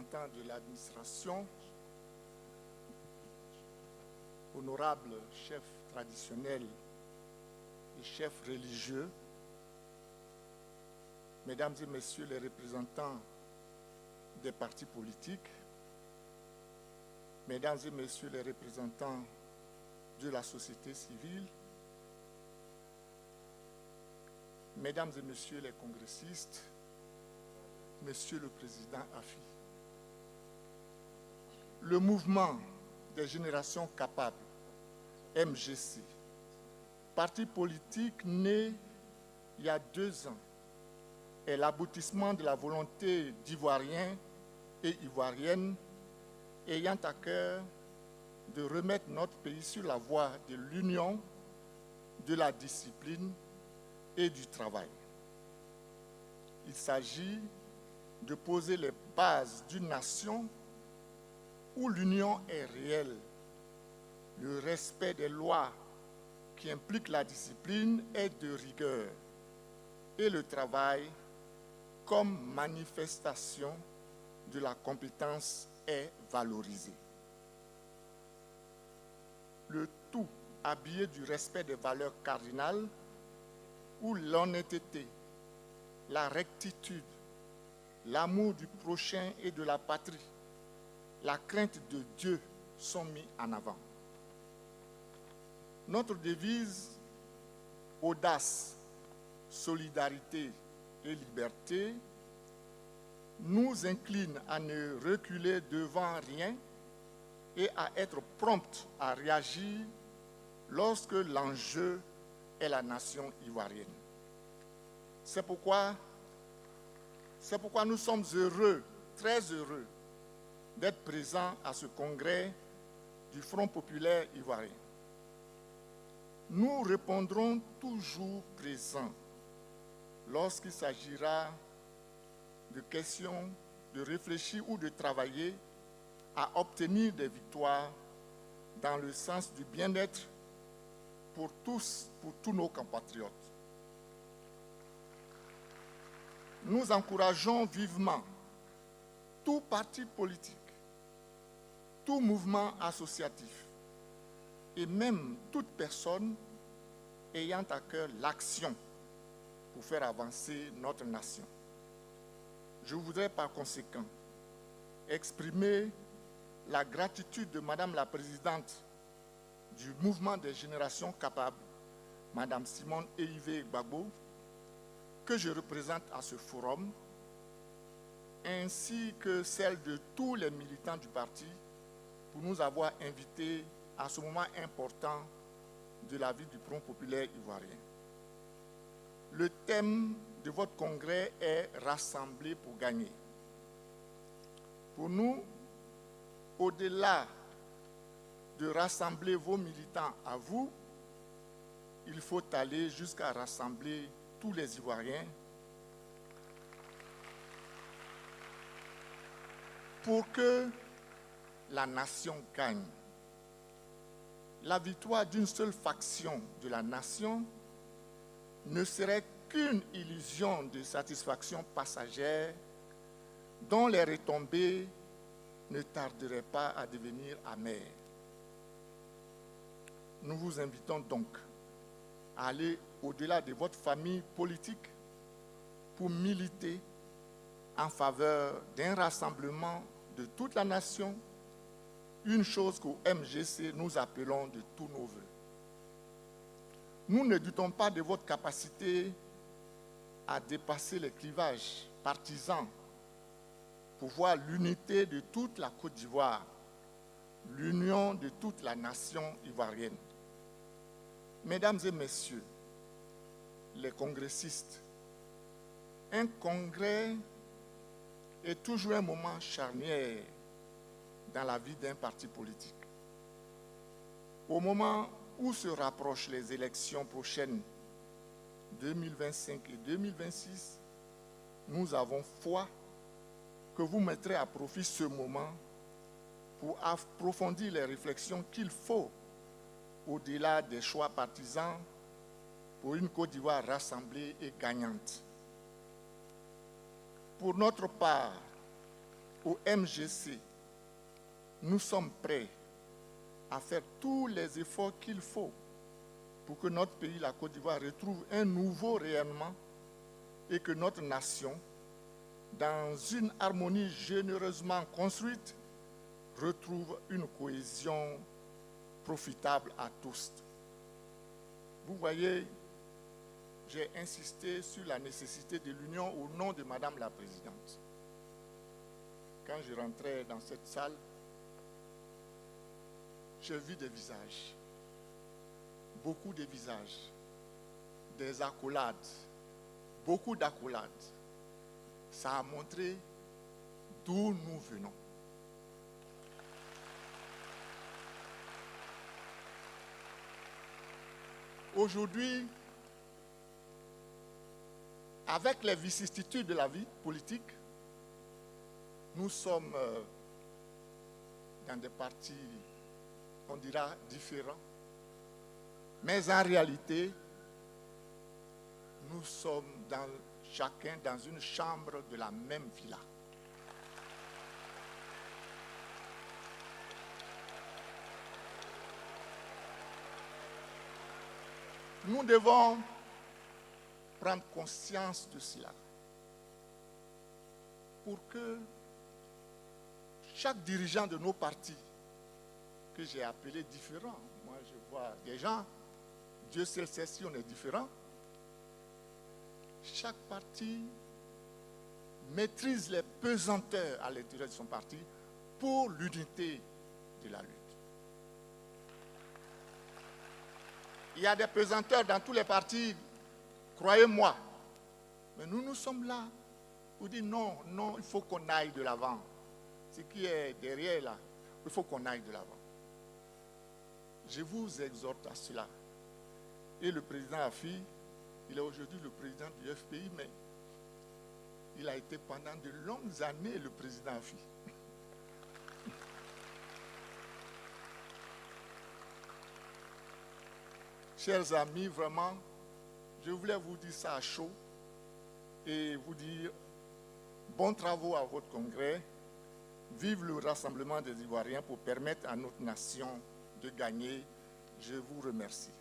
représentants de l'administration, honorables chefs traditionnels et chefs religieux, mesdames et messieurs les représentants des partis politiques, mesdames et messieurs les représentants de la société civile, mesdames et messieurs les congressistes, monsieur le président Afi. Le mouvement des générations capables, MGC, parti politique né il y a 2 ans, est l'aboutissement de la volonté d'Ivoiriens et Ivoiriennes ayant à cœur de remettre notre pays sur la voie de l'union, de la discipline et du travail. Il s'agit de poser les bases d'une nation où l'union est réelle, le respect des lois qui impliquent la discipline est de rigueur et le travail comme manifestation de la compétence est valorisé. Le tout habillé du respect des valeurs cardinales où l'honnêteté, la rectitude, l'amour du prochain et de la patrie, la crainte de Dieu sont mis en avant. Notre devise « Audace, solidarité et liberté » nous incline à ne reculer devant rien et à être prompt à réagir lorsque l'enjeu est la nation ivoirienne. C'est pourquoi nous sommes heureux, très heureux, d'être présents à ce congrès du Front populaire ivoirien. Nous répondrons toujours présents lorsqu'il s'agira de questions, de réfléchir ou de travailler à obtenir des victoires dans le sens du bien-être pour tous nos compatriotes. Nous encourageons vivement tout parti politique, tout mouvement associatif et même toute personne ayant à cœur l'action pour faire avancer notre nation. Je voudrais par conséquent exprimer la gratitude de Madame la Présidente du Mouvement des Générations Capables, Madame Simone Eyivé Gbagbo, que je représente à ce forum, ainsi que celle de tous les militants du parti pour nous avoir invités à ce moment important de la vie du Front populaire ivoirien. Le thème de votre congrès est « Rassembler pour gagner ». Pour nous, au-delà de rassembler vos militants à vous, il faut aller jusqu'à rassembler tous les Ivoiriens pour que la nation gagne. La victoire d'une seule faction de la nation ne serait qu'une illusion de satisfaction passagère dont les retombées ne tarderaient pas à devenir amères. Nous vous invitons donc à aller au-delà de votre famille politique pour militer en faveur d'un rassemblement de toute la nation, une chose qu'au MGC nous appelons de tous nos voeux. Nous ne doutons pas de votre capacité à dépasser les clivages partisans pour voir l'unité de toute la Côte d'Ivoire, l'union de toute la nation ivoirienne. Mesdames et messieurs, les congressistes, un congrès est toujours un moment charnière dans la vie d'un parti politique. Au moment où se rapprochent les élections prochaines 2025 et 2026, nous avons foi que vous mettrez à profit ce moment pour approfondir les réflexions qu'il faut au-delà des choix partisans pour une Côte d'Ivoire rassemblée et gagnante. Pour notre part, au MGC, nous sommes prêts à faire tous les efforts qu'il faut pour que notre pays, la Côte d'Ivoire, retrouve un nouveau rayonnement et que notre nation, dans une harmonie généreusement construite, retrouve une cohésion profitable à tous. Vous voyez, j'ai insisté sur la nécessité de l'union au nom de Madame la Présidente. Quand je rentrais dans cette salle, j'ai vu des visages, beaucoup de visages, des accolades, beaucoup d'accolades. Ça a montré d'où nous venons. Aujourd'hui, avec les vicissitudes de la vie politique, nous sommes dans des partis, on dira, différents. Mais en réalité, nous sommes chacun dans une chambre de la même villa. Nous devons prendre conscience de cela pour que chaque dirigeant de nos partis, que j'ai appelés différents, moi je vois des gens, Dieu seul sait si on est différents, chaque parti maîtrise les pesanteurs à l'intérieur de son parti pour l'unité de la lutte. Il y a des pesanteurs dans tous les partis, croyez-moi. Mais nous sommes là pour dire non, non, il faut qu'on aille de l'avant. Ce qui est derrière là, il faut qu'on aille de l'avant. Je vous exhorte à cela. Et le président Afi, il est aujourd'hui le président du FPI, mais il a été pendant de longues années le président Afi. Chers amis, vraiment, je voulais vous dire ça à chaud et vous dire bons travaux à votre congrès. Vive le rassemblement des Ivoiriens pour permettre à notre nation de gagner. Je vous remercie.